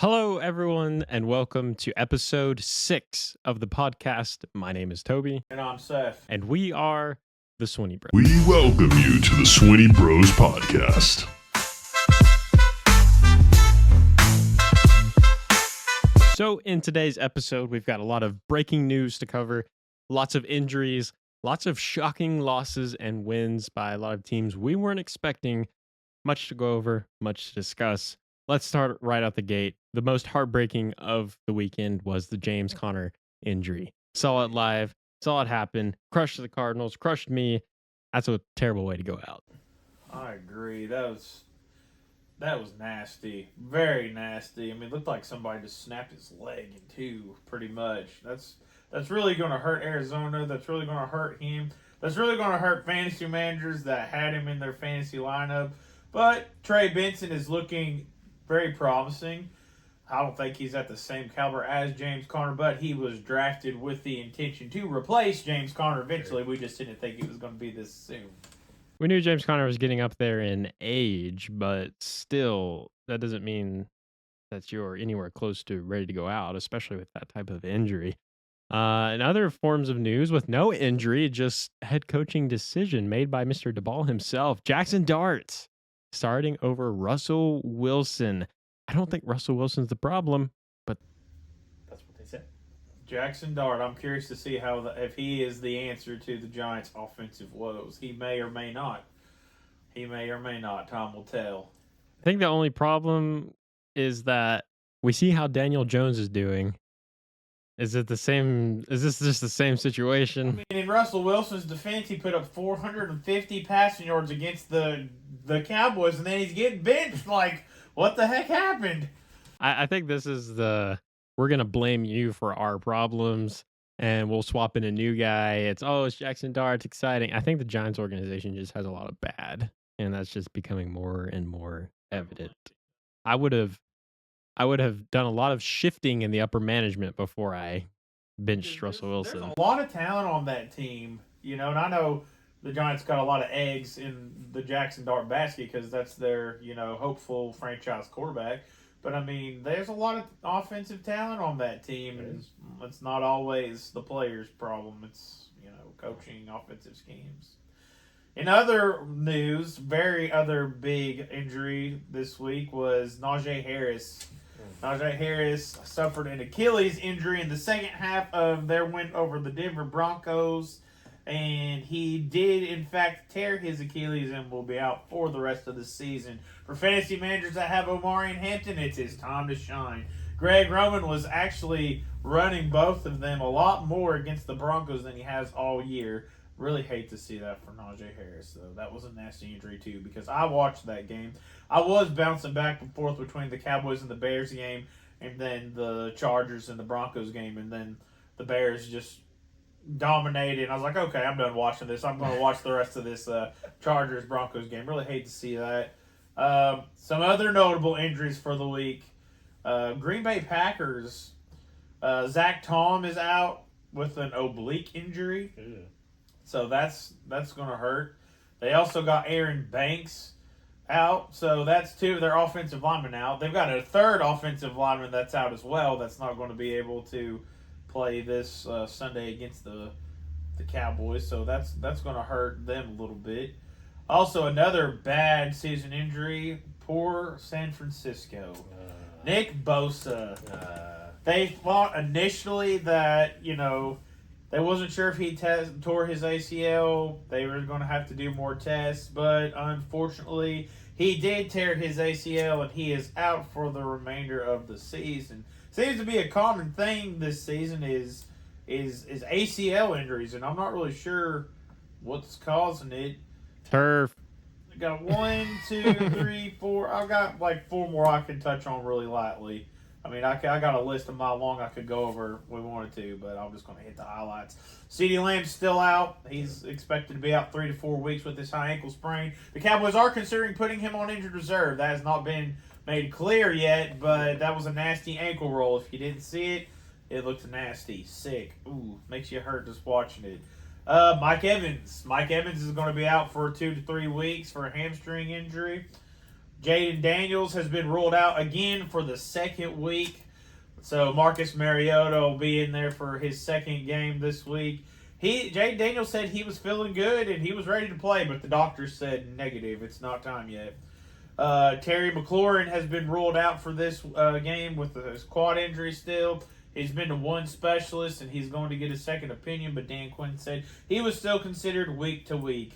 Hello, everyone, and welcome to episode 6 of the podcast. My name is Toby, And I'm Seth. and we are the Sweeney Bros. We welcome you to the Sweeney Bros podcast. So, in today's episode, we've got a lot of breaking news to cover, lots of injuries, lots of shocking losses and wins by a lot of teams we weren't expecting, much to go over, much to discuss. Let's start right out the gate. The most heartbreaking of the weekend was the James Conner injury. Saw it live, saw it happen, crushed the Cardinals, crushed me. That's a terrible way to go out. I agree. That was nasty. Very nasty. I mean, it looked like somebody just snapped his leg in two, pretty much. That's really going to hurt Arizona. That's really going to hurt him. That's really going to hurt fantasy managers that had him in their fantasy lineup. But Trey Benson is looking very promising. I don't think he's at the same caliber as James Conner, but he was drafted with the intention to replace James Conner eventually. We just didn't think it was going to be this soon. We knew James Conner was getting up there in age, but still, that doesn't mean that you're anywhere close to ready to go out, especially with that type of injury. In other forms of news, with no injury, just head coaching decision made by Mr. DeBall himself. Jackson Dart starting over Russell Wilson. I don't think Russell Wilson's the problem, but that's what they said. Jackson Dart, I'm curious to see if he is the answer to the Giants' offensive woes. He may or may not. He may or may not. Time will tell. I think the only problem is that we see how Daniel Jones is doing. Is this just the same situation? I mean, in Russell Wilson's defense, he put up 450 passing yards against the Cowboys, and then he's getting benched. Like, what the heck happened? I think this is we're going to blame you for our problems, and we'll swap in a new guy. It's Jackson Dart. It's exciting. I think the Giants organization just has a lot of bad, and that's just becoming more and more evident. I would have done a lot of shifting in the upper management before I benched Russell Wilson. There's a lot of talent on that team, and I know the Giants got a lot of eggs in the Jackson Dart basket because that's their, hopeful franchise quarterback. But, I mean, there's a lot of offensive talent on that team, and it's not always the players' problem. It's, coaching, offensive schemes. In other news, other big injury this week was Najee Harris. Najee Harris suffered an Achilles injury in the second half of their win over the Denver Broncos, and he did, in fact, tear his Achilles and will be out for the rest of the season. For fantasy managers that have Omari and Hampton, it's his time to shine. Greg Roman was actually running both of them a lot more against the Broncos than he has all year. Really hate to see that for Najee Harris, though. That was a nasty injury, too, because I watched that game. I was bouncing back and forth between the Cowboys and the Bears game and then the Chargers and the Broncos game, and then the Bears just dominated. And I was like, okay, I'm done watching this. I'm going to watch the rest of this Chargers-Broncos game. Really hate to see that. Some other notable injuries for the week. Green Bay Packers, Zach Tom is out with an oblique injury. Yeah. So that's going to hurt. They also got Aaron Banks out. So that's two of their offensive linemen out. They've got a third offensive lineman that's out as well that's not going to be able to play this Sunday against the Cowboys. So that's going to hurt them a little bit. Also, another bad season injury. Poor San Francisco. Nick Bosa. They thought initially that, they wasn't sure if he tore his ACL. They were going to have to do more tests, but unfortunately, he did tear his ACL, and he is out for the remainder of the season. Seems to be a common thing this season is ACL injuries, and I'm not really sure what's causing it. Turf. I got 1, 2, 3, 4. I've got like 4 more I can touch on really lightly. I mean, I got a list of how long I could go over if we wanted to, but I'm just going to hit the highlights. CeeDee Lamb's still out. He's expected to be out 3 to 4 weeks with this high ankle sprain. The Cowboys are considering putting him on injured reserve. That has not been made clear yet, but that was a nasty ankle roll. If you didn't see it, it looked nasty, sick. Ooh, makes you hurt just watching it. Mike Evans. Mike Evans is going to be out for 2 to 3 weeks for a hamstring injury. Jaden Daniels has been ruled out again for the second week. So Marcus Mariota will be in there for his second game this week. Jaden Daniels said he was feeling good and he was ready to play, but the doctors said negative. It's not time yet. Terry McLaurin has been ruled out for this game with his quad injury still. He's been to one specialist and he's going to get a second opinion, but Dan Quinn said he was still considered week to week.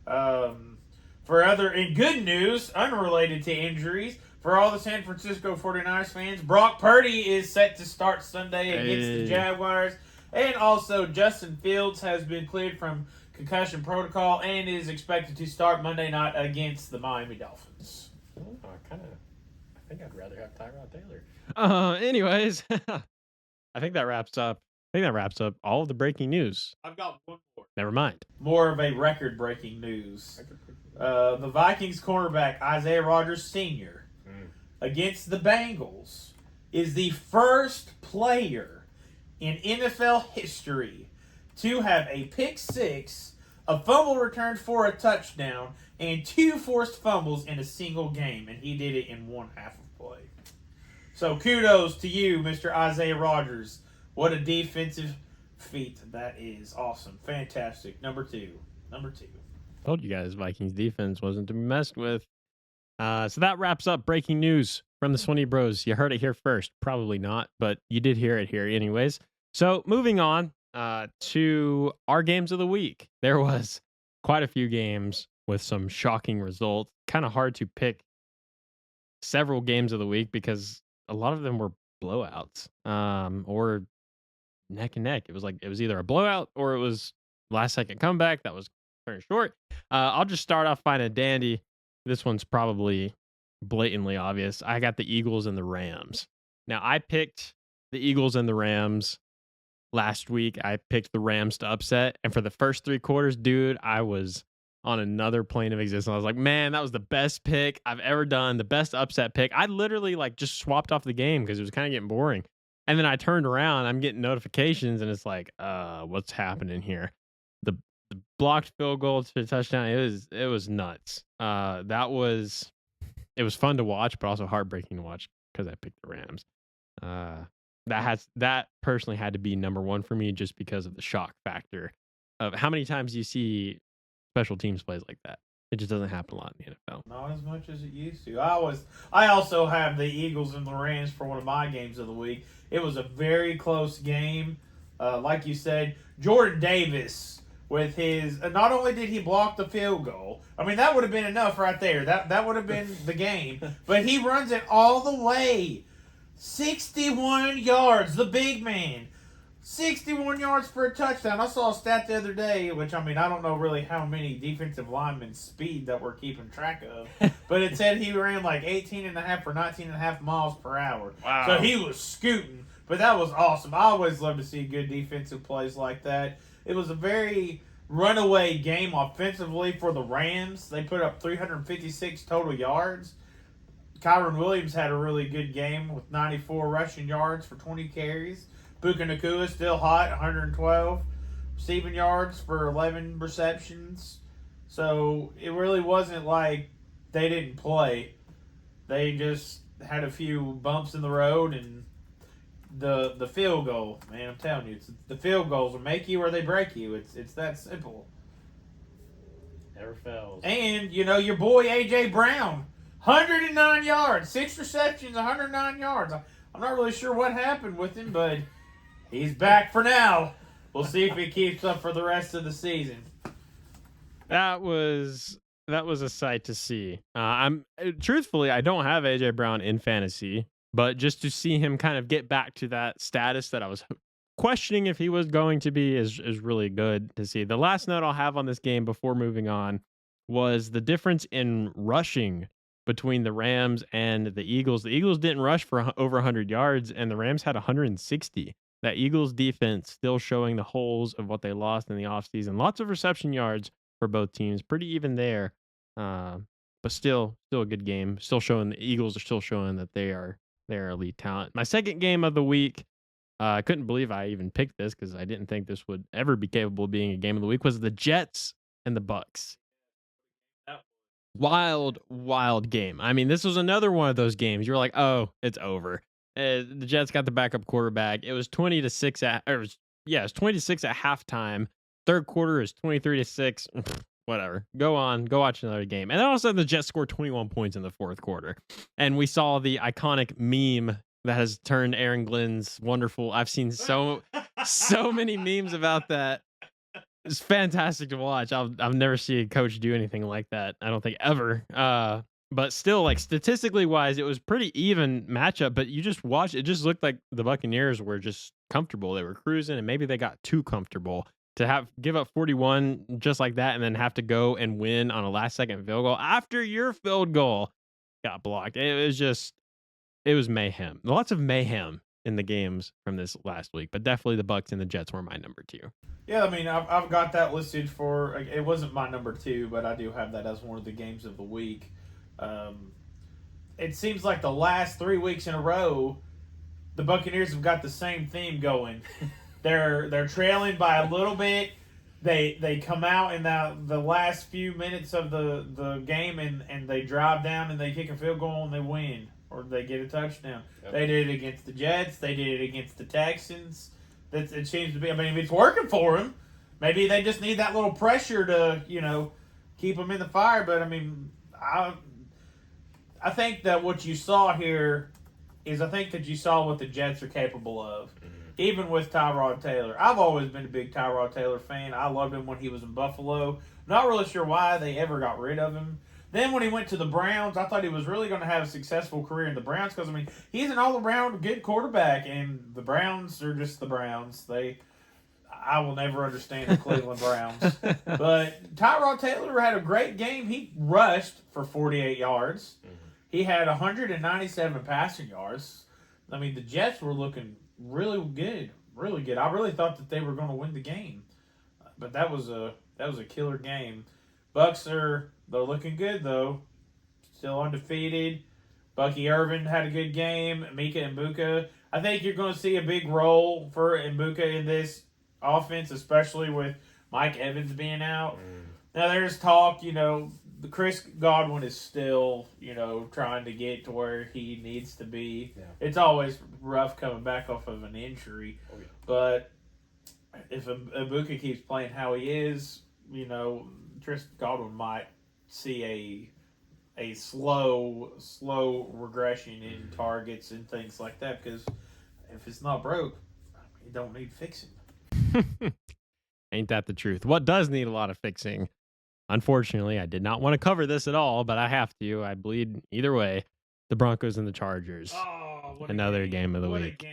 In good news, unrelated to injuries, for all the San Francisco 49ers fans, Brock Purdy is set to start Sunday against the Jaguars. And also, Justin Fields has been cleared from concussion protocol and is expected to start Monday night against the Miami Dolphins. Oh, I think I'd rather have Tyrod Taylor. Anyways, I think that wraps up all of the breaking news. I've got one more. Never mind. More of a record-breaking news. The Vikings cornerback Isaiah Rodgers Sr. Against the Bengals is the first player in NFL history to have a pick six, a fumble returned for a touchdown, and 2 forced fumbles in a single game, and he did it in one half of play. So kudos to you, Mr. Isaiah Rodgers. What a defensive feat that is. Awesome. Fantastic. Number two. Told you guys Vikings defense wasn't to be messed with. So that wraps up breaking news from the Swinney Bros. You heard it here first. Probably not, but you did hear it here anyways. So moving on to our games of the week. There was quite a few games with some shocking results. Kind of hard to pick several games of the week because a lot of them were blowouts or neck and neck. It was either a blowout or it was last second comeback that was very short. I'll just start off fine and dandy. This one's probably blatantly obvious. I got the Eagles and the Rams. Now, I picked the Eagles and the Rams last week. I picked the Rams to upset. And for the first 3 quarters, dude, I was on another plane of existence. I was like, man, that was the best pick I've ever done. The best upset pick. I literally just swapped off the game because it was kind of getting boring. And then I turned around. I'm getting notifications and it's like, what's happening here? The blocked field goal to the touchdown. It was nuts. It was fun to watch, but also heartbreaking to watch because I picked the Rams. That personally had to be number one for me just because of the shock factor of how many times you see special teams plays like that. It just doesn't happen a lot in the NFL. Not as much as it used to. I also have the Eagles and the Rams for one of my games of the week. It was a very close game. Like you said, Jordan Davis with his not only did he block the field goal, I mean that would have been enough right there. That would have been the game. But he runs it all the way. 61 yards, the big man. 61 yards for a touchdown. I saw a stat the other day, which, I mean, I don't know really how many defensive linemen speed that we're keeping track of, but it said he ran like 18.5 or 19.5 miles per hour. Wow. So he was scooting, but that was awesome. I always love to see good defensive plays like that. It was a very runaway game offensively for the Rams. They put up 356 total yards. Kyron Williams had a really good game with 94 rushing yards for 20 carries. Puka Nacua still hot, 112 receiving yards for 11 receptions. So it really wasn't like they didn't play. They just had a few bumps in the road, and the field goal, man, I'm telling you, the field goals will make you or they break you. It's that simple. Never fails. And, your boy A.J. Brown, 109 yards, 6 receptions, 109 yards. I'm not really sure what happened with him, but he's back for now. We'll see if he keeps up for the rest of the season. That was a sight to see. Truthfully, I don't have AJ Brown in fantasy, but just to see him kind of get back to that status that I was questioning if he was going to be is really good to see. The last note I'll have on this game before moving on was the difference in rushing between the Rams and the Eagles. The Eagles didn't rush for over 100 yards, and the Rams had 160. That Eagles defense still showing the holes of what they lost in the offseason. Lots of reception yards for both teams. Pretty even there. But still a good game. The Eagles are still showing that they're elite talent. My second game of the week, I couldn't believe I even picked this because I didn't think this would ever be capable of being a game of the week, was the Jets and the Bucks. wild game. I mean, this was another one of those games. You're like, oh, it's over. The Jets got the backup quarterback. It was 20-6 it was 20-6 at halftime. Third quarter is 23-6. Whatever. Go on. Go watch another game. And then all of a sudden, the Jets scored 21 points in the fourth quarter. And we saw the iconic meme that has turned Aaron Glenn's wonderful. I've seen so many memes about that. It's fantastic to watch. I've never seen a coach do anything like that. I don't think ever. But still, like statistically wise, it was pretty even matchup. But you just watch, it just looked like the Buccaneers were just comfortable. They were cruising, and maybe they got too comfortable to give up 41 just like that, and then have to go and win on a last second field goal after your field goal got blocked. It was mayhem. Lots of mayhem in the games from this last week, but definitely the Bucs and the Jets were my number 2. Yeah, I mean, I've got that listed for. It wasn't my number 2, but I do have that as one of the games of the week. It seems like the last 3 weeks in a row, the Buccaneers have got the same theme going. They're trailing by a little bit. They come out in the last few minutes of the game and they drive down and they kick a field goal and they win, or they get a touchdown. Yep. They did it against the Jets. They did it against the Texans. It seems to be. I mean, it's working for them. Maybe they just need that little pressure to keep them in the fire. But I mean, I think that what you saw here is that you saw what the Jets are capable of. Mm-hmm. Even with Tyrod Taylor. I've always been a big Tyrod Taylor fan. I loved him when he was in Buffalo. Not really sure why they ever got rid of him. Then when he went to the Browns, I thought he was really going to have a successful career in the Browns because, I mean, he's an all-around good quarterback, and the Browns are just the Browns. I will never understand the Cleveland Browns. But Tyrod Taylor had a great game. He rushed for 48 yards. Mm-hmm. He had 197 passing yards. I mean, the Jets were looking really good, really good. I really thought that they were going to win the game, but that was a killer game. Bucs they're looking good though, still undefeated. Bucky Irvin had a good game. Mika Mbuka. I think you're going to see a big role for Mbuka in this offense, especially with Mike Evans being out. Now there's talk, the Chris Godwin is still, trying to get to where he needs to be. Yeah. It's always rough coming back off of an injury. Oh, yeah. But if Ibuka keeps playing how he is, Chris Godwin might see a slow regression in targets and things like that, because if it's not broke, you don't need fixing. Ain't that the truth? What does need a lot of fixing? Unfortunately, I did not want to cover this at all, but I have to. I bleed either way. The Broncos and the Chargers. Oh, another game of the week.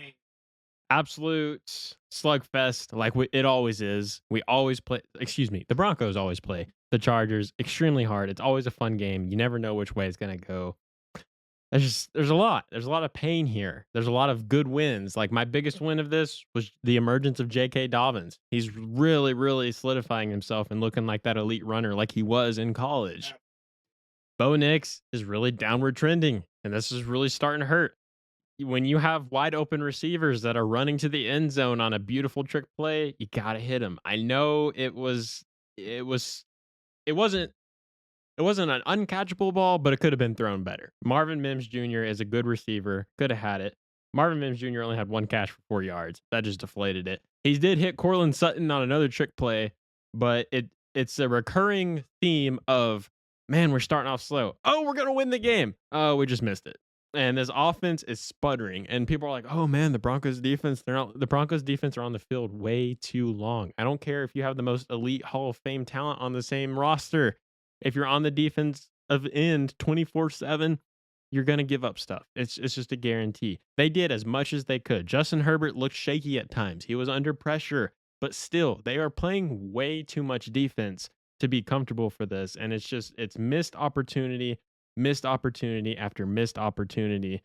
Absolute slugfest, like it always is. We always play. The Broncos always play the Chargers extremely hard. It's always a fun game. You never know which way it's gonna go. There's a lot of pain here. There's a lot of good wins. Like my biggest win of this was the emergence of J.K. Dobbins. He's really, really solidifying himself and looking like that elite runner like he was in college. Bo Nix is really downward trending, and this is really starting to hurt. When you have wide open receivers that are running to the end zone on a beautiful trick play, you gotta hit them. I know it wasn't an uncatchable ball, but it could have been thrown better. Marvin Mims Jr. is a good receiver. Could have had it. Marvin Mims Jr. only had one catch for 4 yards. That just deflated it. He did hit Cortland Sutton on another trick play, but it's a recurring theme of, man, we're starting off slow. Oh, we're going to win the game. Oh, we just missed it. And this offense is sputtering. And people are like, oh, man, the Broncos defense are on the field way too long. I don't care if you have the most elite Hall of Fame talent on the same roster. If you're on the defensive end 24/7, you're going to give up stuff. It's just a guarantee. They did as much as they could. Justin Herbert looked shaky at times. He was under pressure, but still, they are playing way too much defense to be comfortable for this. And it's missed opportunity after missed opportunity.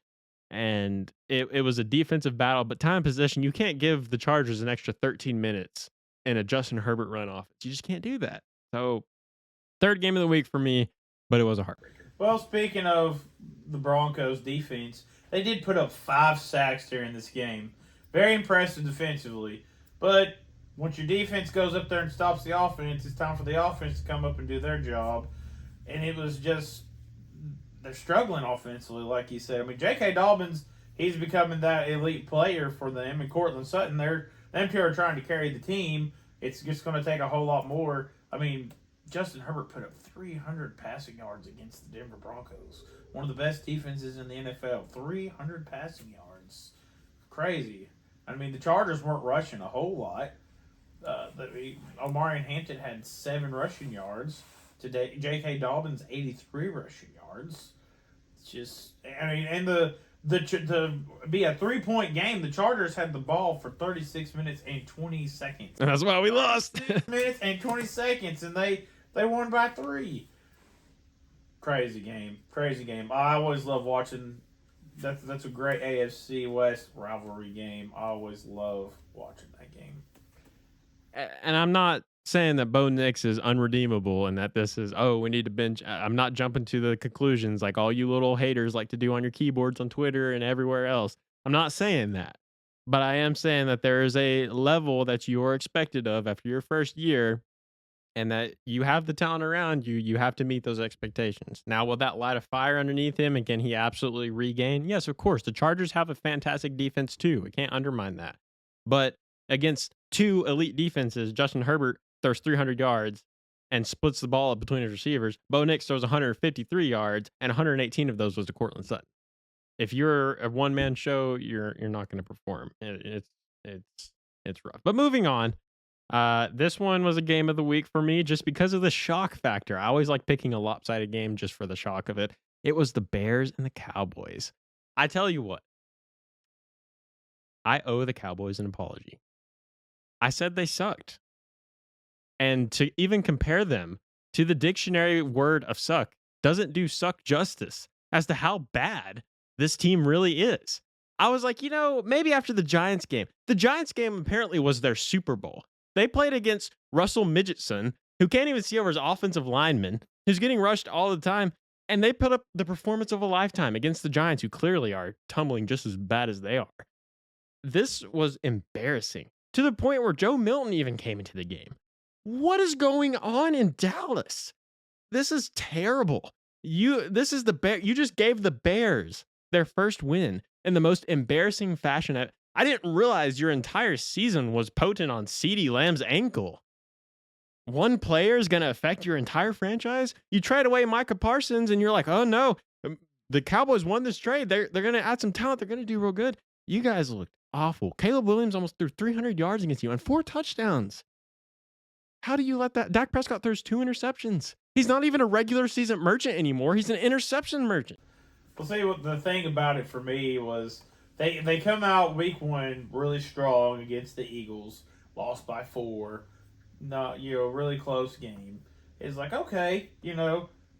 And it was a defensive battle, but time possession, you can't give the Chargers an extra 13 minutes in a Justin Herbert run offense. You just can't do that. So, third game of the week for me, but it was a heartbreaker. Well, speaking of the Broncos defense, they did put up 5 sacks during this game. Very impressive defensively. But once your defense goes up there and stops the offense, it's time for the offense to come up and do their job. and it was just they're struggling offensively, like you said. I mean, J.K. Dobbins, he's becoming that elite player for them, and Cortland Sutton, them two are trying to carry the team. It's just going to take a whole lot more. I mean, Justin Herbert put up 300 passing yards against the Denver Broncos, one of the best defenses in the NFL. 300 passing yards, crazy. I mean, the Chargers weren't rushing a whole lot. Omarion Hampton had 7 rushing yards. Today, J.K. Dobbins 83 rushing yards. It's just, I mean, and to be a 3-point game, the Chargers had the ball for 36 minutes and 20 seconds. And that's why we lost. 6 minutes and 20 seconds, and they won by 3. Crazy game. I always love watching. That's a great AFC West rivalry game. I always love watching that game. And I'm not saying that Bo Nix is unredeemable and that this is, we need to bench. I'm not jumping to the conclusions like all you little haters like to do on your keyboards on Twitter and everywhere else. I'm not saying that. But I am saying that there is a level that you are expected of after your first year, and that you have the talent around you. You have to meet those expectations. Now, will that light a fire underneath him? And can he absolutely regain? Yes, of course. The Chargers have a fantastic defense too. We can't undermine that. But against 2 elite defenses, Justin Herbert throws 300 yards and splits the ball up between his receivers. Bo Nix throws 153 yards, and 118 of those was to Cortland Sutton. If you're a one-man show, you're not going to perform. It's rough. But moving on, this one was a game of the week for me just because of the shock factor. I always like picking a lopsided game just for the shock of it. It was the Bears and the Cowboys. I tell you what, I owe the Cowboys an apology. I said they sucked. And to even compare them to the dictionary word of suck doesn't do suck justice as to how bad this team really is. I was like, maybe after the Giants game. The Giants game apparently was their Super Bowl. They played against Russell Midgetson, who can't even see over his offensive lineman, who's getting rushed all the time. And they put up the performance of a lifetime against the Giants, who clearly are tumbling just as bad as they are. This was embarrassing to the point where Joe Milton even came into the game. What is going on in Dallas? This is terrible. You just gave the Bears their first win in the most embarrassing fashion. I didn't realize your entire season was potent on CeeDee Lamb's ankle. One player is going to affect your entire franchise. You trade away Micah Parsons and you're like, oh no, the Cowboys won this trade. They're going to add some talent. They're going to do real good. You guys looked awful. Caleb Williams almost threw 300 yards against you and 4 touchdowns. How do you let that? Dak Prescott throws 2 interceptions. He's not even a regular season merchant anymore. He's an interception merchant. Well, see, what the thing about it for me was they come out week 1 really strong against the Eagles, lost by 4, not really close game. It's like, okay,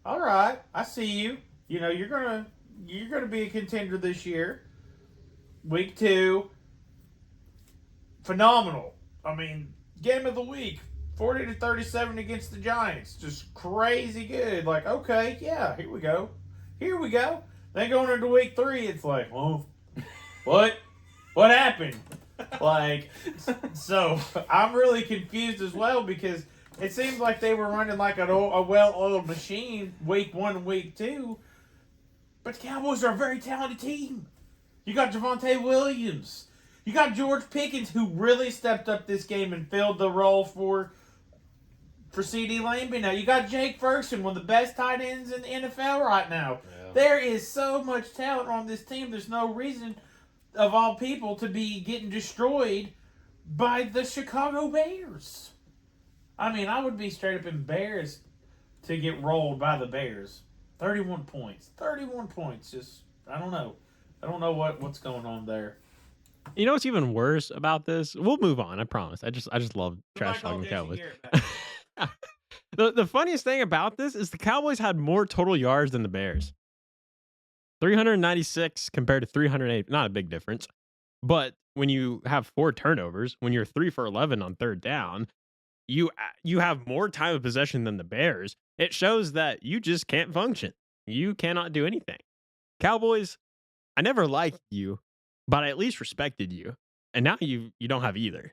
all right, I see you. You're gonna be a contender this year. Week 2, phenomenal. I mean, game of the week. 40-37 against the Giants. Just crazy good. Like, okay, yeah, here we go. Then going into week 3, it's like, well, what happened? Like, so I'm really confused as well because it seems like they were running like a well-oiled machine week 1 and week 2. But the Cowboys are a very talented team. You got Javonte Williams. You got George Pickens, who really stepped up this game and filled the role for CeeDee Lamb. Now you got Jake Ferguson, one of the best tight ends in the NFL right now. Yeah. There is so much talent on this team. There's no reason, of all people, to be getting destroyed by the Chicago Bears. I mean, I would be straight up embarrassed to get rolled by the Bears. 31 points. 31 points. Just, I don't know. I don't know what's going on there. You know what's even worse about this? We'll move on, I promise. I just love trash talking the Cowboys. The funniest thing about this is the Cowboys had more total yards than the Bears. 396 compared to 308. Not a big difference. But when you have 4 turnovers, when you're 3 for 11 on third down, you have more time of possession than the Bears. It shows that you just can't function. You cannot do anything. Cowboys, I never liked you, but I at least respected you. And now you don't have either.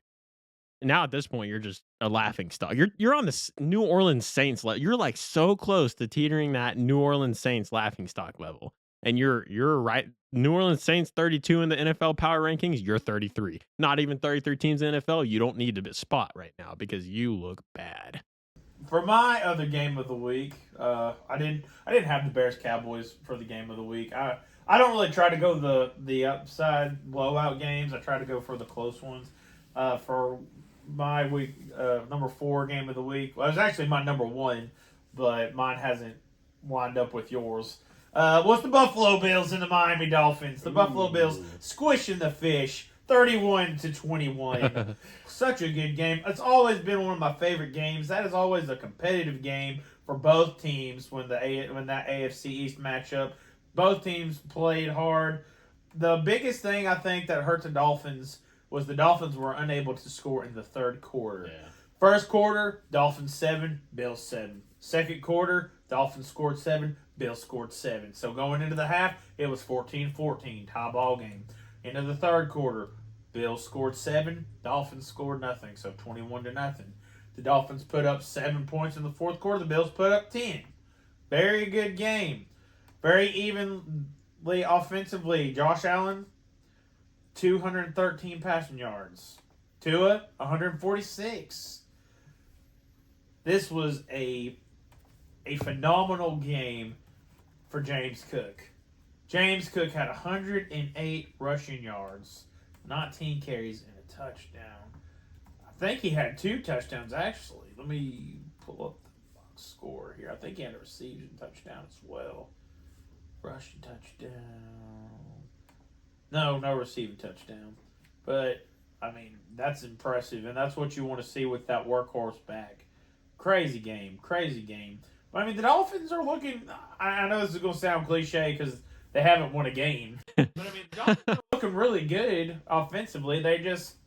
now at this point, you're just a laughing stock. You're on the New Orleans Saints you're like so close to teetering that New Orleans Saints laughing stock level, and you're right. New Orleans Saints 32 in the NFL power rankings. You're 33. Not even 33 teams in the NFL. You don't need to spot right now because you look bad. For my other game of the week, I didn't have the Bears Cowboys for the game of the week. I don't really try to go the upside blowout games. I try to go for the close ones. For my week number 4 game of the week, well, it was actually my number 1, but mine hasn't lined up with yours. Was the Buffalo Bills and the Miami Dolphins? The Buffalo Bills squishing the fish, 31-21. Such a good game. It's always been one of my favorite games. That is always a competitive game for both teams when that AFC East matchup. Both teams played hard. The biggest thing I think that hurt the Dolphins was the Dolphins were unable to score in the third quarter. Yeah. First quarter, Dolphins 7, Bills 7. Second quarter, Dolphins scored 7, Bills scored 7. So going into the half, it was 14-14, tie ball game. Into the third quarter, Bills scored 7, Dolphins scored nothing, so 21-0. The Dolphins put up 7 points in the fourth quarter, the Bills put up 10. Very good game. Very evenly offensively. Josh Allen, 213 passing yards. Tua, 146. This was a phenomenal game for James Cook. James Cook had 108 rushing yards, 19 carries, and a touchdown. I think he had 2 touchdowns, actually. Let me pull up the box score here. I think he had a receiving touchdown as well. Rushing touchdown. No receiving touchdown. But, I mean, that's impressive, and that's what you want to see with that workhorse back. Crazy game. But, I mean, the Dolphins are looking... I know this is going to sound cliche because they haven't won a game. But, I mean, the Dolphins are looking really good offensively. They just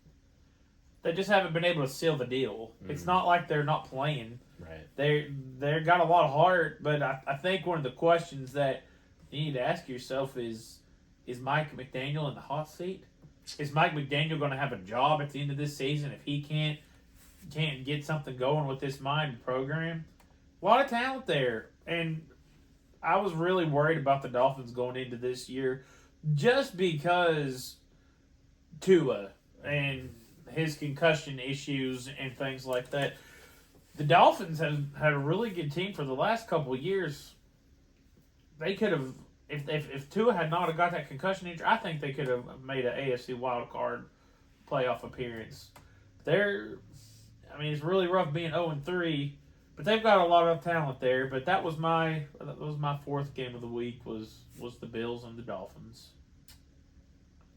haven't been able to seal the deal. It's not like they're not playing. Right. They've got a lot of heart, but I think one of the questions that you need to ask yourself is Mike McDaniel in the hot seat? Is Mike McDaniel going to have a job at the end of this season if he can't get something going with this Miami program? A lot of talent there, and I was really worried about the Dolphins going into this year just because Tua and his concussion issues and things like that. The Dolphins have had a really good team for the last couple of years. They could have, if Tua had not got that concussion injury, I think they could have made an AFC wildcard playoff appearance. It's really rough being 0-3, but they've got a lot of talent there. But that was my 4th game of the week was the Bills and the Dolphins.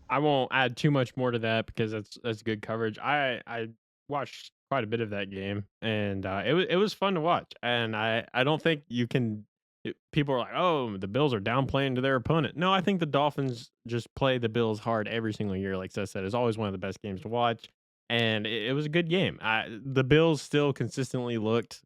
I won't add too much more to that because that's good coverage. I watched quite a bit of that game, and it was fun to watch. And I don't think you can. People are like, oh, the Bills are downplaying to their opponent. No, I think the Dolphins just play the Bills hard every single year. Like Seth said, it's always one of the best games to watch, and it was a good game. The Bills still consistently looked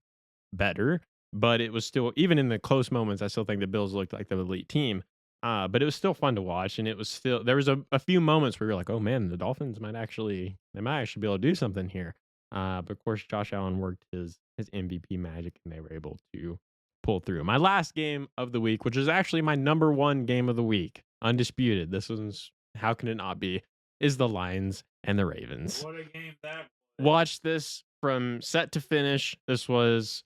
better, but it was still, even in the close moments, I still think the Bills looked like the elite team. But it was still fun to watch, and it was still, there was a few moments where you're like, oh man, the Dolphins might actually be able to do something here. But of course, Josh Allen worked his MVP magic, and they were able to pull through. My last game of the week, which is actually my number 1 game of the week, undisputed. This one's, how can it not be, is the Lions and the Ravens. What a game that was. Watched this from set to finish. This was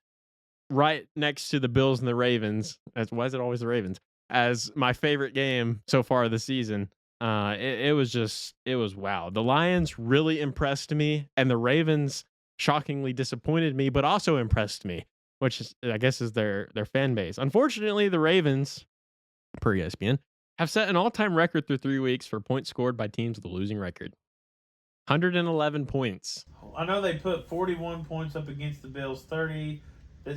right next to the Bills and the Ravens. Why is it always the Ravens? As my favorite game so far this season. It was wow. The Lions really impressed me, and the Ravens shockingly disappointed me, but also impressed me, which is, I guess, is their fan base. Unfortunately, the Ravens, per ESPN, have set an all-time record through 3 weeks for points scored by teams with a losing record. 111 points. I know they put 41 points up against the Bills, 30.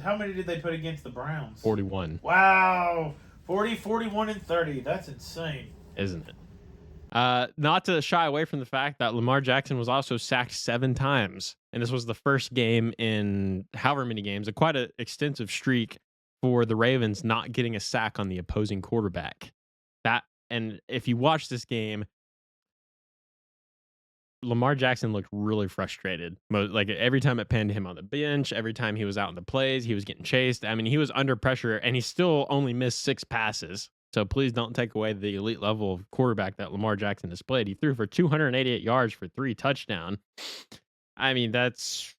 How many did they put against the Browns? 41. Wow. 40, 41, and 30. That's insane. Isn't it? Not to shy away from the fact that Lamar Jackson was also sacked 7 times. And this was the first game in however many games, quite an extensive streak for the Ravens not getting a sack on the opposing quarterback. And if you watch this game, Lamar Jackson looked really frustrated. Like every time it pinned him on the bench, every time he was out in the plays, he was getting chased. I mean, he was under pressure and he still only missed 6 passes. So please don't take away the elite level of quarterback that Lamar Jackson displayed. He threw for 288 yards for 3 touchdowns. I mean, it's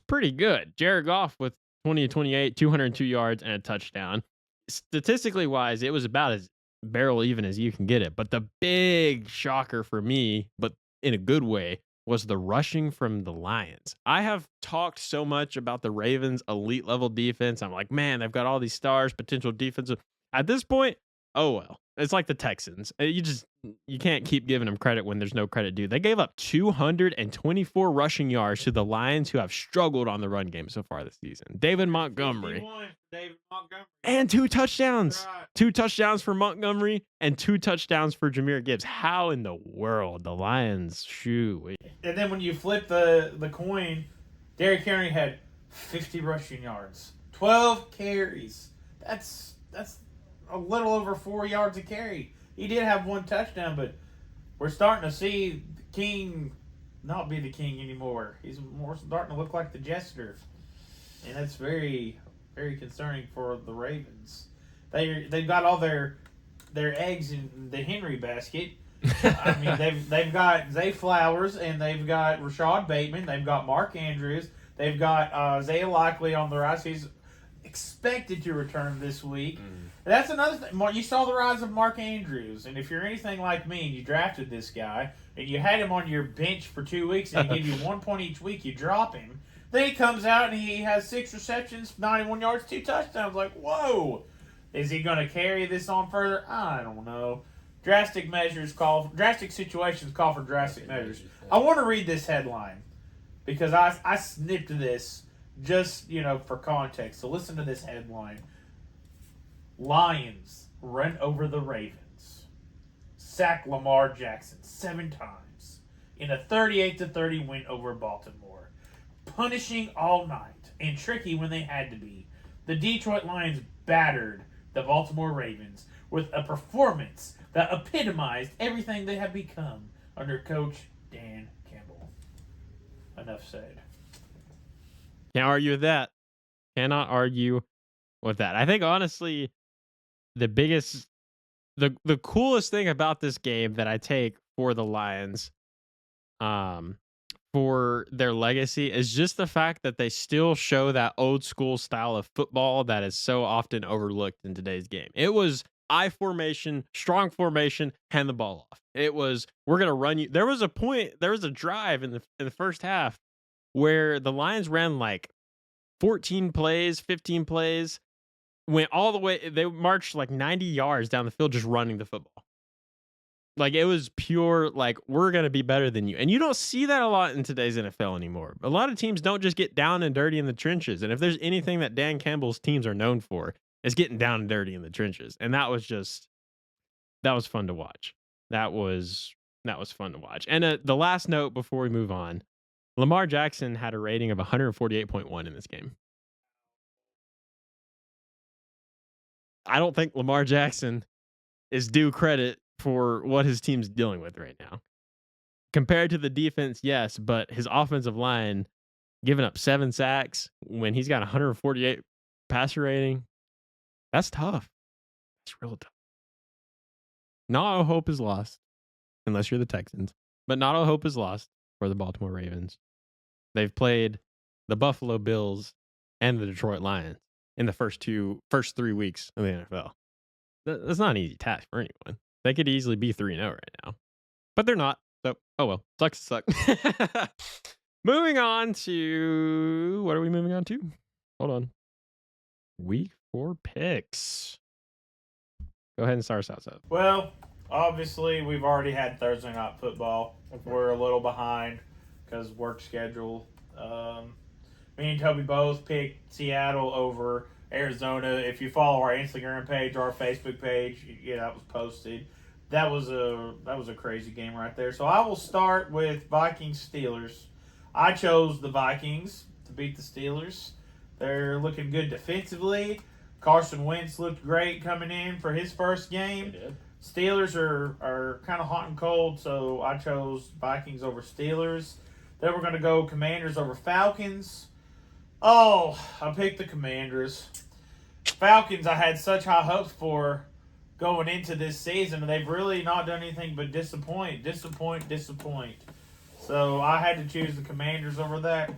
pretty good. Jared Goff with 20 to 28, 202 yards and a touchdown. Statistically wise, it was about as barrel even as you can get it. But the big shocker for me, but in a good way, was the rushing from the Lions. I have talked so much about the Ravens' elite level defense. I'm like, man, they've got all these stars, potential defensive. At this point, oh well. It's like the Texans. You can't keep giving them credit when there's no credit due. They gave up 224 rushing yards to the Lions, who have struggled on the run game so far this season. David Montgomery. And 2 touchdowns. Right. 2 touchdowns for Montgomery and 2 touchdowns for Jahmyr Gibbs. How in the world? The Lions, shoo. And then when you flip the coin, Derrick Henry had 50 rushing yards. 12 carries. That's a little over 4 yards a carry. He did have 1 touchdown, but we're starting to see the king not be the king anymore. He's more starting to look like the jester, and that's very, very concerning for the Ravens. They've got all their eggs in the Henry basket. I mean, they've got Zay Flowers and they've got Rashad Bateman. They've got Mark Andrews. They've got Isaiah Likely on the rise. He's expected to return this week. That's another thing. You saw the rise of Mark Andrews, and if you're anything like me and you drafted this guy and you had him on your bench for 2 weeks and he gave you 1 point each week, you drop him. Then he comes out and he has 6 receptions, 91 yards, 2 touchdowns. Like, whoa! Is he going to carry this on further? I don't know. Drastic situations call for drastic measures. I want to read this headline because I snipped this just, for context. So listen to this headline. Lions run over the Ravens. Sack Lamar Jackson 7 times in a 38-30 win over Baltimore. Punishing all night and tricky when they had to be. The Detroit Lions battered the Baltimore Ravens with a performance that epitomized everything they have become under Coach Dan Campbell. Enough said. Can't argue with that. Cannot argue with that. I think, honestly, the coolest thing about this game that I take for the Lions, for their legacy, is just the fact that they still show that old school style of football that is so often overlooked in today's game. It was I formation, strong formation, hand the ball off. It was, we're going to run you. There was a drive in the first half where the Lions ran like 14 plays, 15 plays, went all the way. They marched like 90 yards down the field just running the football. Like, it was pure, like, we're going to be better than you. And you don't see that a lot in today's NFL anymore. A lot of teams don't just get down and dirty in the trenches. And if there's anything that Dan Campbell's teams are known for, it's getting down and dirty in the trenches. And that was fun to watch. That was fun to watch. And the last note before we move on, Lamar Jackson had a rating of 148.1 in this game. I don't think Lamar Jackson is due credit for what his team's dealing with right now. Compared to the defense, yes, but his offensive line giving up 7 sacks when he's got 148 passer rating, that's tough. It's real tough. Not all hope is lost, unless you're the Texans, but not all hope is lost for the Baltimore Ravens. They've played the Buffalo Bills and the Detroit Lions in the first 3 weeks of the NFL. That's not an easy task for anyone. They could easily be 3-0 right now, but they're not. So, oh well, sucks to suck. Moving on to, what are we moving on to? Hold on. Week 4 picks. Go ahead and start us out, Seth. Well, obviously, we've already had Thursday Night Football. Okay. We're a little behind because work schedule. Me and Toby both picked Seattle over Arizona. If you follow our Instagram page or our Facebook page, that was posted. That was a crazy game right there. So I will start with Vikings-Steelers. I chose the Vikings to beat the Steelers. They're looking good defensively. Carson Wentz looked great coming in for his first game. Steelers are kind of hot and cold, so I chose Vikings over Steelers. Then we're going to go Commanders over Falcons. Oh, I picked the Commanders. Falcons, I had such high hopes for going into this season, and they've really not done anything but disappoint. So I had to choose the Commanders over that.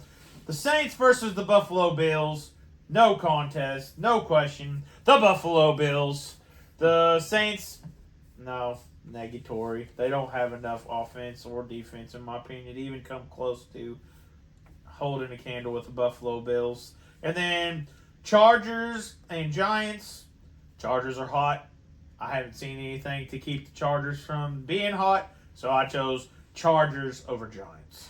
The Saints versus the Buffalo Bills. No contest, no question. The Buffalo Bills. The Saints, no, negatory. They don't have enough offense or defense, in my opinion, to even come close to holding a candle with the Buffalo Bills. And then Chargers and Giants. Chargers are hot. I haven't seen anything to keep the Chargers from being hot, so I chose Chargers over Giants.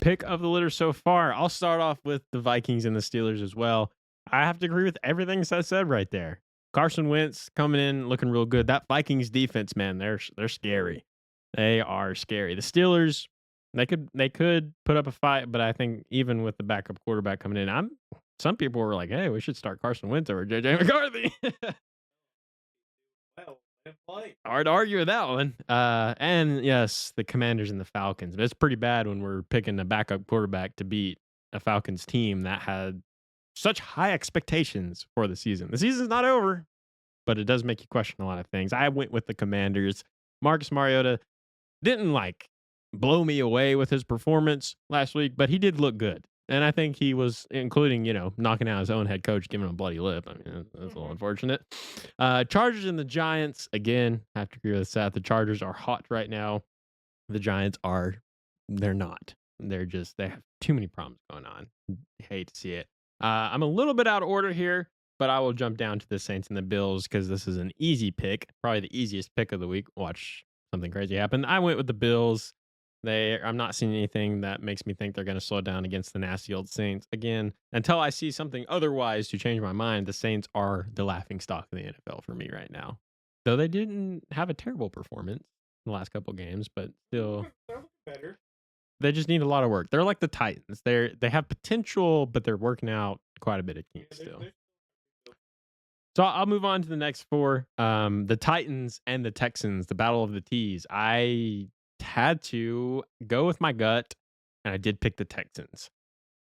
Pick of the litter so far. I'll start off with the Vikings and the Steelers as well. I have to agree with everything Seth said right there. Carson Wentz coming in looking real good. That Vikings defense, man, they're scary. They are scary. The Steelers, they could put up a fight, but I think even with the backup quarterback coming in, some people were like, "Hey, we should start Carson Wentz over JJ McCarthy." Hard to argue with that one. And yes, the Commanders and the Falcons. But it's pretty bad when we're picking a backup quarterback to beat a Falcons team that had such high expectations for the season. The season's not over, but it does make you question a lot of things. I went with the Commanders. Marcus Mariota didn't blow me away with his performance last week, but he did look good. And I think he was, including, knocking out his own head coach, giving him a bloody lip. I mean, that's a little unfortunate. Chargers and the Giants, again, I have to agree with Seth. The Chargers are hot right now. The Giants they're not. They have too many problems going on. Hate to see it. I'm a little bit out of order here, but I will jump down to the Saints and the Bills because this is an easy pick, probably the easiest pick of the week. Watch something crazy happen. I went with the Bills. I'm not seeing anything that makes me think they're going to slow down against the nasty old Saints. Again, until I see something otherwise to change my mind, the Saints are the laughing stock of the NFL for me right now. Though they didn't have a terrible performance in the last couple games, but still Better. They just need a lot of work. They're like the Titans. They have potential, but they're working out quite a bit of kinks still. So I'll move on to the next four. The Titans and the Texans, the battle of the T's. I had to go with my gut, and I did pick the Texans.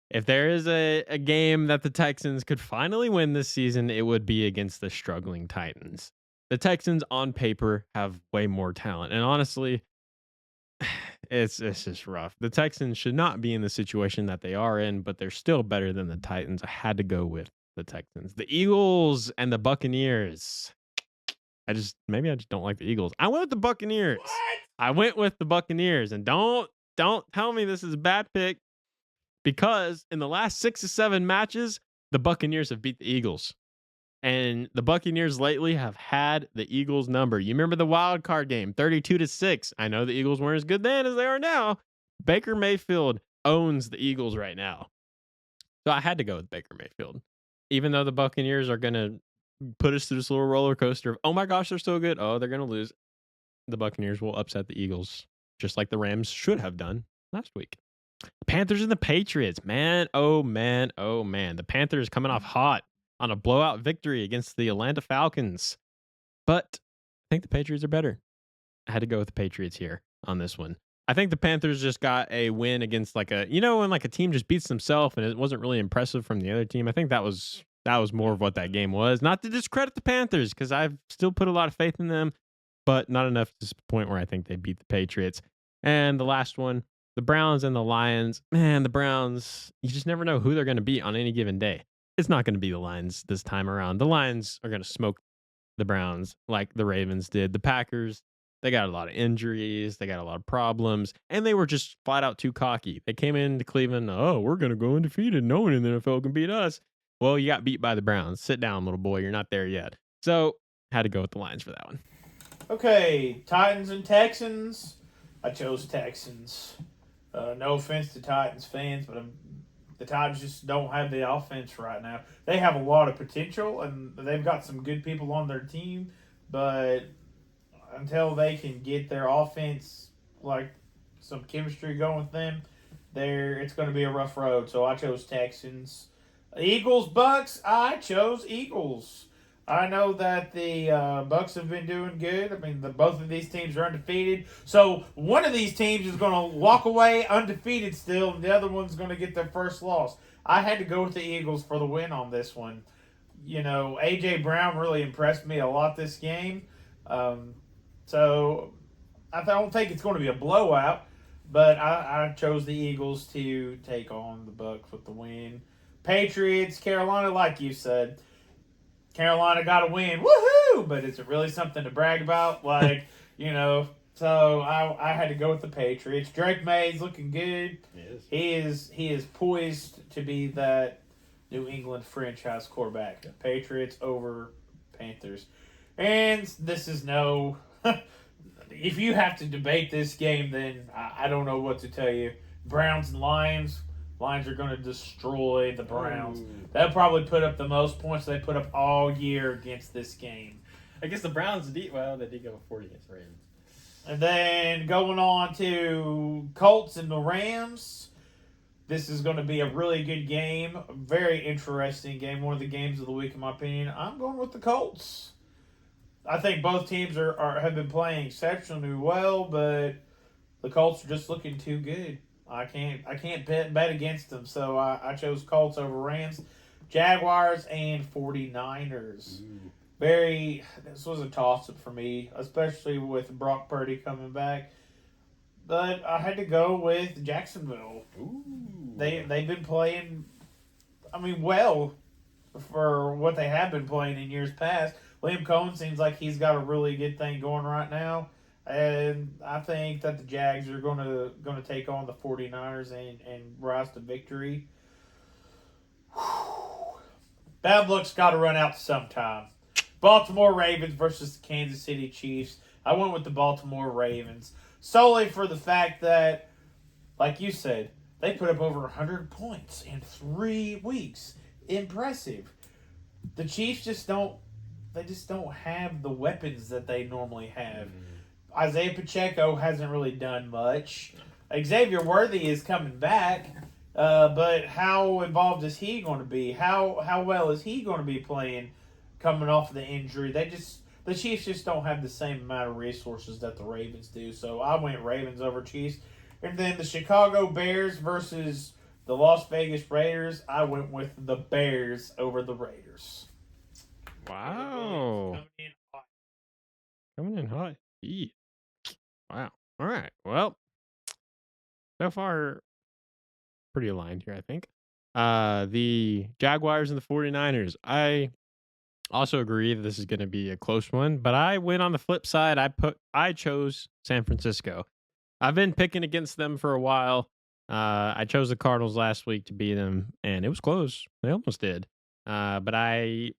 If there is a game that the Texans could finally win this season, it would be against the struggling Titans. The Texans on paper have way more talent. And honestly, it's just rough. The Texans should not be in the situation that they are in, but they're still better than the Titans. I had to go with the Texans. The Eagles and the Buccaneers. Maybe I just don't like the Eagles. I went with the Buccaneers. What? I went with the Buccaneers. And don't tell me this is a bad pick, because in the last 6 to 7 matches, the Buccaneers have beat the Eagles. And the Buccaneers lately have had the Eagles number. You remember the wild card game, 32-6. I know the Eagles weren't as good then as they are now. Baker Mayfield owns the Eagles right now. So I had to go with Baker Mayfield. Even though the Buccaneers are going to put us through this little roller coaster of, oh my gosh, they're so good. Oh, they're going to lose. The Buccaneers will upset the Eagles, just like the Rams should have done last week. Panthers and the Patriots. Man, oh man, oh man. The Panthers coming off hot on a blowout victory against the Atlanta Falcons. But I think the Patriots are better. I had to go with the Patriots here on this one. I think the Panthers just got a win against when a team just beats themselves and it wasn't really impressive from the other team. I think that was more of what that game was. Not to discredit the Panthers, because I've still put a lot of faith in them, but not enough to the point where I think they beat the Patriots. And the last one, the Browns and the Lions. Man, the Browns, you just never know who they're going to beat on any given day. It's not going to be the Lions this time around. The Lions are going to smoke the Browns like the Ravens did. The Packers, they got a lot of injuries. They got a lot of problems. And they were just flat out too cocky. They came into Cleveland, oh, we're going to go undefeated. No one in the NFL can beat us. Well, you got beat by the Browns. Sit down, little boy. You're not there yet. So, had to go with the Lions for that one. Okay, Titans and Texans. I chose Texans. No offense to Titans fans, but the Titans just don't have the offense right now. They have a lot of potential, and they've got some good people on their team, but until they can get their offense, some chemistry going with them, it's going to be a rough road. So I chose Texans. Eagles, Bucks, I chose Eagles. I know that the Bucks have been doing good. I mean, both of these teams are undefeated. So one of these teams is going to walk away undefeated still, and the other one's going to get their first loss. I had to go with the Eagles for the win on this one. You know, AJ Brown really impressed me a lot this game. Um, so I don't think it's going to be a blowout, but I chose the Eagles to take on the Bucks with the win. Patriots, Carolina, like you said. Carolina got a win, woohoo! But is it really something to brag about? Like, you know, so I had to go with the Patriots. Drake May's looking good. He is poised to be that New England franchise quarterback. Patriots over Panthers, and this is no. If you have to debate this game, then I don't know what to tell you. Browns and Lions. Lions are going to destroy the Browns. They'll probably put up the most points they put up all year against this game. I guess the Browns they did go 40 against the Ravens. And then going on to Colts and the Rams. This is going to be a really good game. A very interesting game. One of the games of the week, in my opinion. I'm going with the Colts. I think both teams have been playing exceptionally well, but the Colts are just looking too good. I can't bet against them, so I chose Colts over Rams. Jaguars and 49ers. This was a toss-up for me, especially with Brock Purdy coming back. But I had to go with Jacksonville. They've been playing, well for what they have been playing in years past. Liam Cohen seems like he's got a really good thing going right now. And I think that the Jags are going to take on the 49ers and rise to victory. Bad luck's got to run out sometime. Baltimore Ravens versus the Kansas City Chiefs. I went with the Baltimore Ravens solely for the fact that, like you said, they put up over 100 points in 3 weeks. Impressive. The Chiefs just don't have the weapons that they normally have. Isaiah Pacheco hasn't really done much. Xavier Worthy is coming back, but how involved is he going to be? How well is he going to be playing coming off of the injury? The Chiefs just don't have the same amount of resources that the Ravens do. So I went Ravens over Chiefs. And then the Chicago Bears versus the Las Vegas Raiders. I went with the Bears over the Raiders. Wow. Coming in hot. Eat. Wow. All right. Well, so far, pretty aligned here, I think. The Jaguars and the 49ers. I also agree that this is going to be a close one, but I went on the flip side. I chose San Francisco. I've been picking against them for a while. I chose the Cardinals last week to beat them, and it was close. They almost did. But I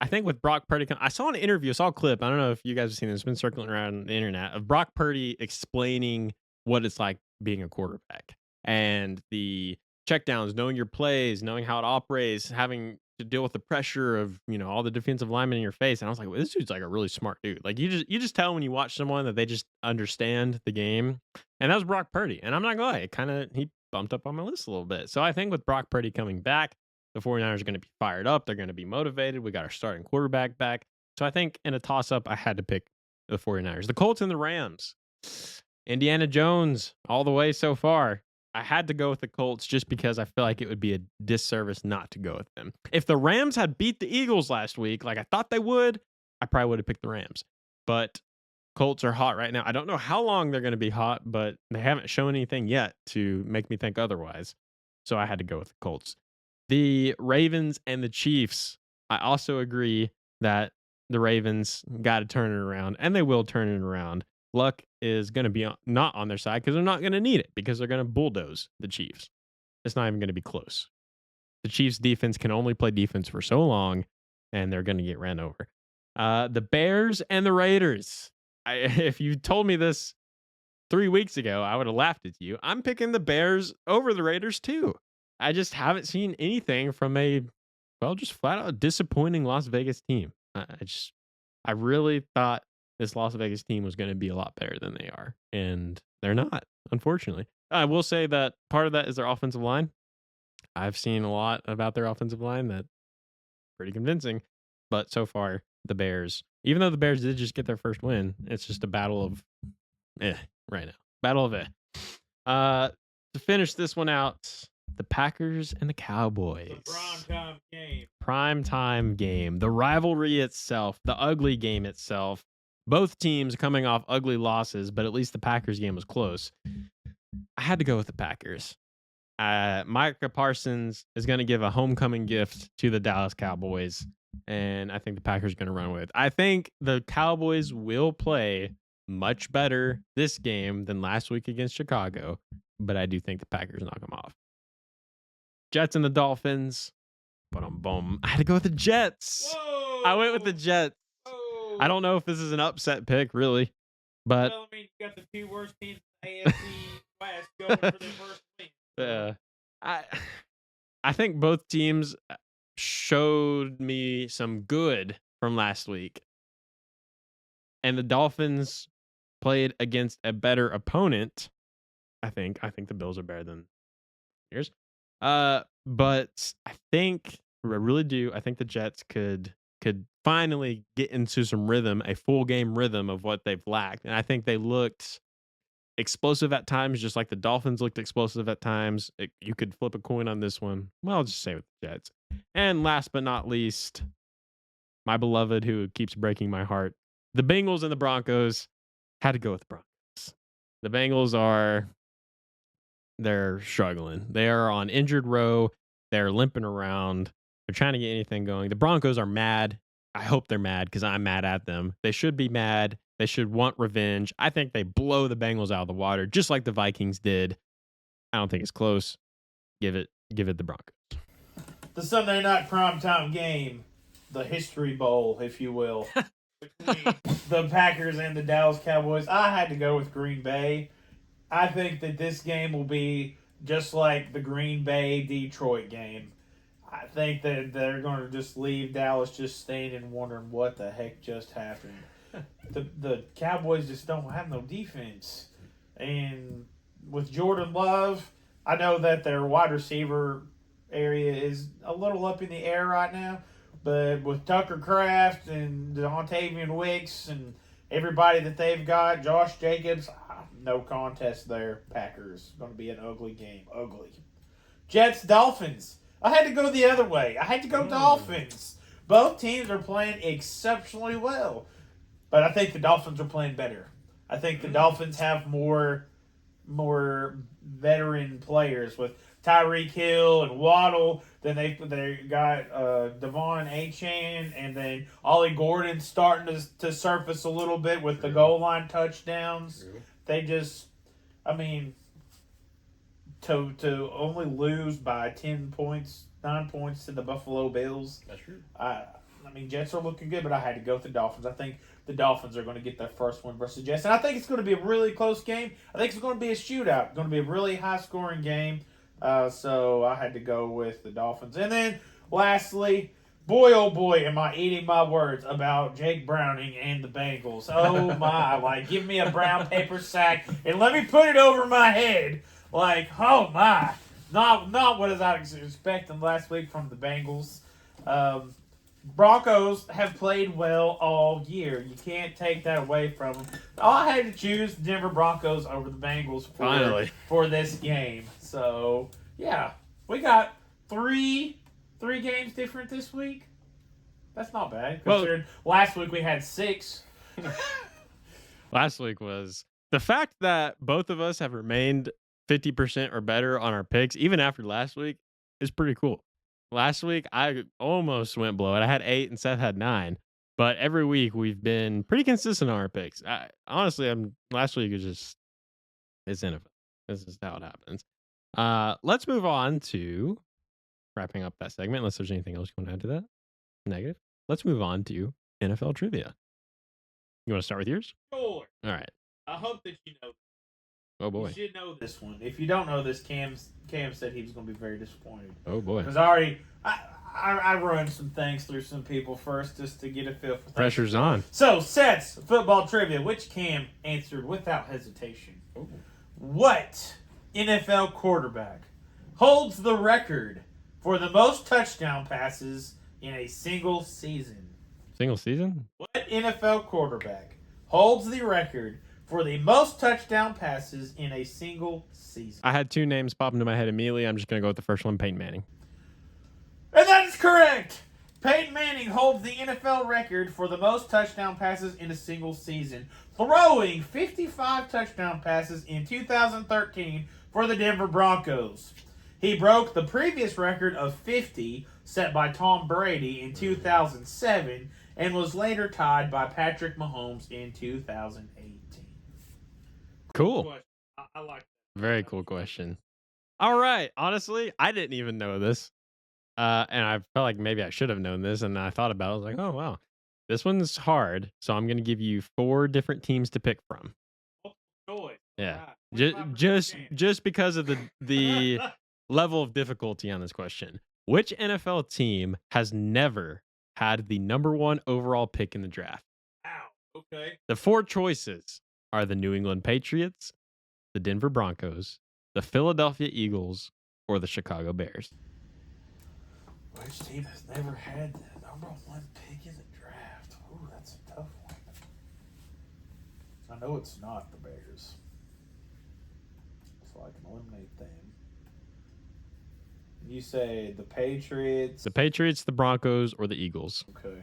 think with Brock Purdy, I saw an interview, I saw a clip. I don't know if you guys have seen this. It's been circling around the internet of Brock Purdy explaining what it's like being a quarterback and the checkdowns, knowing your plays, knowing how it operates, having to deal with the pressure of all the defensive linemen in your face. And I was like, well, this dude's like a really smart dude. Like you just tell when you watch someone that they just understand the game. And that was Brock Purdy. And I'm not gonna lie, he bumped up on my list a little bit. So I think with Brock Purdy coming back, the 49ers are going to be fired up. They're going to be motivated. We got our starting quarterback back. So I think in a toss-up, I had to pick the 49ers. The Colts and the Rams. Indiana Jones all the way so far. I had to go with the Colts just because I feel like it would be a disservice not to go with them. If the Rams had beat the Eagles last week, like I thought they would, I probably would have picked the Rams. But Colts are hot right now. I don't know how long they're going to be hot, but they haven't shown anything yet to make me think otherwise. So I had to go with the Colts. The Ravens and the Chiefs. I also agree that the Ravens got to turn it around, and they will turn it around. Luck is going to be not on their side because they're not going to need it because they're going to bulldoze the Chiefs. It's not even going to be close. The Chiefs' defense can only play defense for so long, and they're going to get ran over. The Bears and the Raiders. If you told me this 3 weeks ago, I would have laughed at you. I'm picking the Bears over the Raiders too. I just haven't seen anything from just flat out disappointing Las Vegas team. I really thought this Las Vegas team was going to be a lot better than they are, and they're not, unfortunately. I will say that part of that is their offensive line. I've seen a lot about their offensive line that's pretty convincing, but so far the Bears, even though the Bears did just get their first win, it's just a battle of right now. Battle of to finish this one out, the Packers and the Cowboys. The primetime game. Primetime game. The rivalry itself, the ugly game itself. Both teams coming off ugly losses, but at least the Packers game was close. I had to go with the Packers. Micah Parsons is going to give a homecoming gift to the Dallas Cowboys, and I think the Packers are going to run with it. I think the Cowboys will play much better this game than last week against Chicago, but I do think the Packers knock them off. Jets and the Dolphins. Boom. I had to go with the Jets. Whoa! I went with the Jets. Whoa! I don't know if this is an upset pick, really, but Well, I mean, you got the two worst teams in the AFC West going for their first win. I think both teams showed me some good from last week, and the Dolphins played against a better opponent. I think the Bills are better than yours. But I really do. I think the Jets could finally get into some rhythm, a full game rhythm of what they've lacked. And I think they looked explosive at times, just like the Dolphins looked explosive at times. You could flip a coin on this one. Well, I'll just say with the Jets. And last but not least, my beloved, who keeps breaking my heart, the Bengals and the Broncos. Had to go with the Broncos. The Bengals they're struggling. They are on injured row. They're limping around. They're trying to get anything going. The Broncos are mad. I hope they're mad because I'm mad at them. They should be mad. They should want revenge. I think they blow the Bengals out of the water, just like the Vikings did. I don't think it's close. Give it the Broncos. The Sunday night primetime game, the History Bowl, if you will, between the Packers and the Dallas Cowboys. I had to go with Green Bay. I think that this game will be just like the Green Bay-Detroit game. I think that they're going to just leave Dallas just standing wondering what the heck just happened. The Cowboys just don't have no defense. And with Jordan Love, I know that their wide receiver area is a little up in the air right now. But with Tucker Kraft and Dontavian Wicks and everybody that they've got, Josh Jacobs, no contest there. Packers. Going to be an ugly game. Ugly. Jets, Dolphins. I had to go the other way. I had to go Dolphins. Both teams are playing exceptionally well. But I think the Dolphins are playing better. I think the Dolphins have more veteran players with Tyreek Hill and Waddle. Then they got Devon Achane, and then Ollie Gordon starting to surface a little bit with the goal line touchdowns. They just, I mean, to only lose by 10 points, 9 points to the Buffalo Bills. That's true. I mean, Jets are looking good, but I had to go with the Dolphins. I think the Dolphins are going to get their first win versus Jets. And I think it's going to be a really close game. I think it's going to be a shootout. It's going to be a really high-scoring game. So I had to go with the Dolphins. And then, lastly, boy, oh boy, am I eating my words about Jake Browning and the Bengals. Oh, my. Like, give me a brown paper sack and let me put it over my head. Like, oh, my. Not what I was expecting last week from the Bengals. Broncos have played well all year. You can't take that away from them. I had to choose the Denver Broncos over the Bengals for this game. So, yeah. We got three games different this week. That's not bad. Considering last week we had 6. Last week was the fact that both of us have remained 50% or better on our picks, even after last week, is pretty cool. Last week, I almost went below it. I had 8 and Seth had 9. But every week, we've been pretty consistent on our picks. Honestly, last week was just, it's NFL. This is how it happens. Let's move on to wrapping up that segment, unless there's anything else you want to add to that. Negative. Let's move on to NFL trivia. You want to start with yours? Sure. All right. I hope that you know. Oh, boy. You should know this one. If you don't know this, Cam said he was going to be very disappointed. Oh, boy. Because I run some things through some people first just to get a feel for things. Pressure's on. So, Seth's football trivia, which Cam answered without hesitation. Oh. What NFL quarterback holds the record for the most touchdown passes in a single season? Single season? What NFL quarterback holds the record for the most touchdown passes in a single season? I had two names pop into my head immediately. I'm just going to go with the first one, Peyton Manning. And that is correct! Peyton Manning holds the NFL record for the most touchdown passes in a single season, throwing 55 touchdown passes in 2013 for the Denver Broncos. He broke the previous record of 50 set by Tom Brady in 2007 and was later tied by Patrick Mahomes in 2018. Cool. I like that. Very cool question. All right. Honestly, I didn't even know this. And I felt like maybe I should have known this. And I thought about it. I was like, oh, wow. This one's hard. So I'm going to give you 4 different teams to pick from. Choice. Yeah. Right. Just because of the level of difficulty on this question. Which NFL team has never had the number 1 overall pick in the draft? Wow. Okay. The 4 choices are the New England Patriots, the Denver Broncos, the Philadelphia Eagles, or the Chicago Bears. Which team has never had the number 1 pick in the draft? Ooh, that's a tough one. I know it's not the Bears, so I can eliminate them. You say the Patriots. The Patriots, the Broncos, or the Eagles. Okay.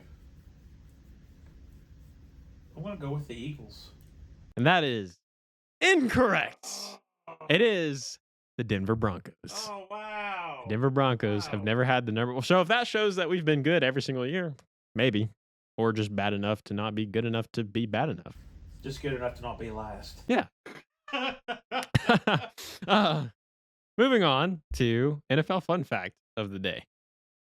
I'm going to go with the Eagles. And that is incorrect. It is the Denver Broncos. Oh, wow. Denver Broncos have never had the number. Well, so if that shows that we've been good every single year, maybe. Or just bad enough to not be good enough to be bad enough. Just good enough to not be last. Yeah. Moving on to NFL fun fact of the day.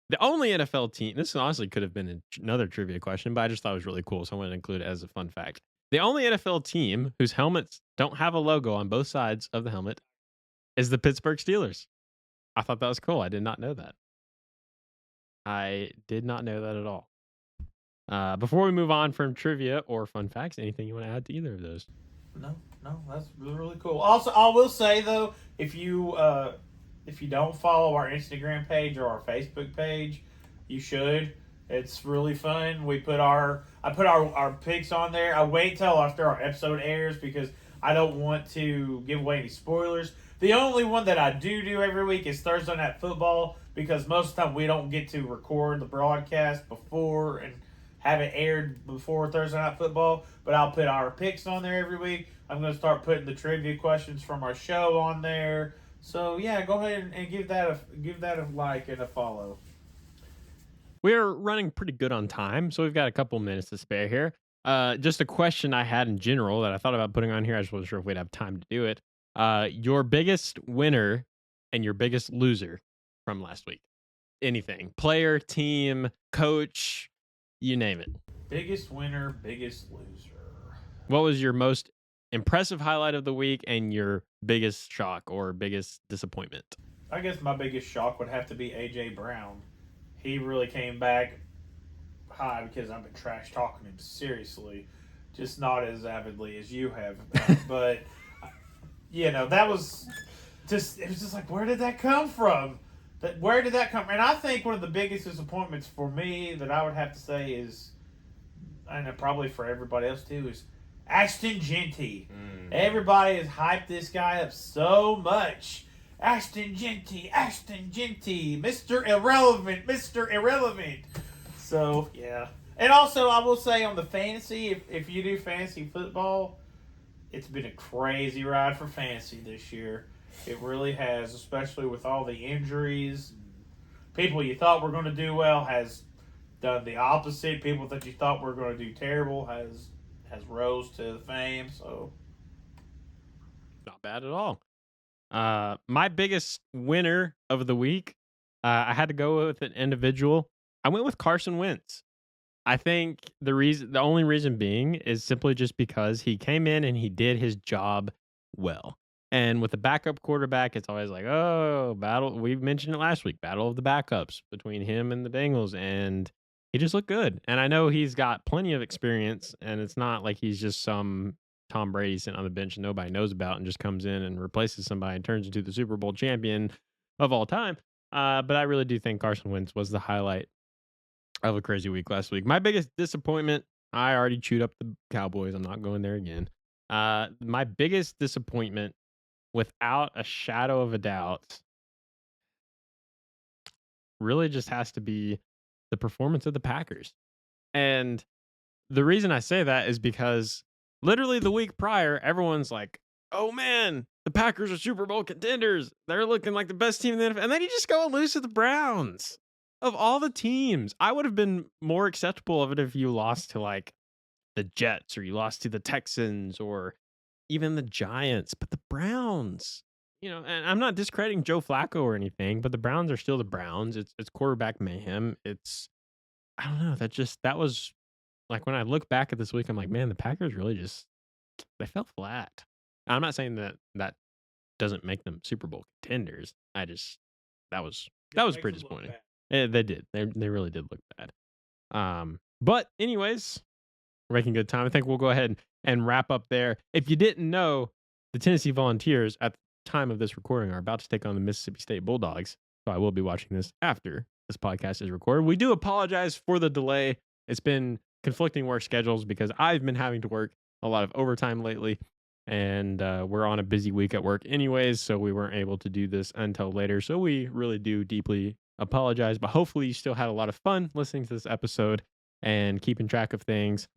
The only NFL team, this honestly could have been another trivia question, but I just thought it was really cool, so I wanted to include it as a fun fact. The only NFL team whose helmets don't have a logo on both sides of the helmet is the Pittsburgh Steelers. I thought that was cool. I did not know that. I did not know that at all. Before we move on from trivia or fun facts, anything you want to add to either of those? No, that's really cool. Also, I will say though, if you don't follow our Instagram page or our Facebook page, you should. It's really fun. I put our picks on there. I wait till after our episode airs because I don't want to give away any spoilers. The only one that I do every week is Thursday Night Football because most of the time we don't get to record the broadcast before and have it aired before Thursday Night Football, but I'll put our picks on there every week. I'm going to start putting the trivia questions from our show on there. So yeah, go ahead and give that a like and a follow. We're running pretty good on time, so we've got a couple minutes to spare here. Just a question I had in general that I thought about putting on here. I just wasn't sure if we'd have time to do it. Your biggest winner and your biggest loser from last week. Anything. Player, team, coach, you name it. Biggest winner, biggest loser. What was your most impressive highlight of the week and your biggest shock or biggest disappointment? I guess my biggest shock would have to be A.J. Brown. He really came back high because I've been trash talking him seriously. Just not as avidly as you have. But, that was just, it was just like, where did that come from? Where did that come from? And I think one of the biggest disappointments for me that I would have to say is, and probably for everybody else too, is Ashton Genty. Everybody has hyped this guy up so much. Ashton Genty, Mr. Irrelevant. So, yeah. And also, I will say on the fantasy, if you do fantasy football, it's been a crazy ride for fantasy this year. It really has, especially with all the injuries. People you thought were going to do well has done the opposite. People that you thought were going to do terrible has rose to the fame. So, not bad at all. My biggest winner of the week, I had to go with an individual. I went with Carson Wentz. I think the only reason being is simply just because he came in and he did his job well. And with a backup quarterback, it's always like, oh, battle. We mentioned it last week, battle of the backups between him and the Bengals. And he just looked good. And I know he's got plenty of experience, and it's not like he's just some Tom Brady sitting on the bench and nobody knows about and just comes in and replaces somebody and turns into the Super Bowl champion of all time. But I really do think Carson Wentz was the highlight of a crazy week last week. My biggest disappointment, I already chewed up the Cowboys. I'm not going there again. My biggest disappointment, without a shadow of a doubt, really just has to be the performance of the Packers. And the reason I say that is because literally the week prior, everyone's like, oh man, the Packers are Super Bowl contenders. They're looking like the best team in the NFL. And then you just go and lose to the Browns. Of all the teams, I would have been more acceptable of it if you lost to like the Jets or you lost to the Texans or even the Giants. But the Browns, and I'm not discrediting Joe Flacco or anything, but the Browns are still the Browns. It's quarterback mayhem. I don't know. That was like when I look back at this week, I'm like, man, the Packers really they fell flat. I'm not saying that doesn't make them Super Bowl contenders. That was pretty disappointing. They did. They really did look bad. But anyways, we're making good time. I think we'll go ahead and wrap up there. If you didn't know, the Tennessee Volunteers at the time of this recording are about to take on the Mississippi State Bulldogs. So I will be watching this after this podcast is recorded. We do apologize for the delay. It's been conflicting work schedules because I've been having to work a lot of overtime lately, and we're on a busy week at work anyways, so we weren't able to do this until later. So we really do deeply apologize, but hopefully you still had a lot of fun listening to this episode and keeping track of things.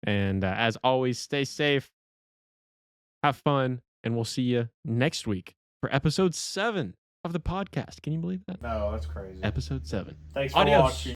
And as always, stay safe, have fun, and we'll see you next week for episode 7 of the podcast. Can you believe that? No, that's crazy. Episode 7. Thanks for Adios. watching.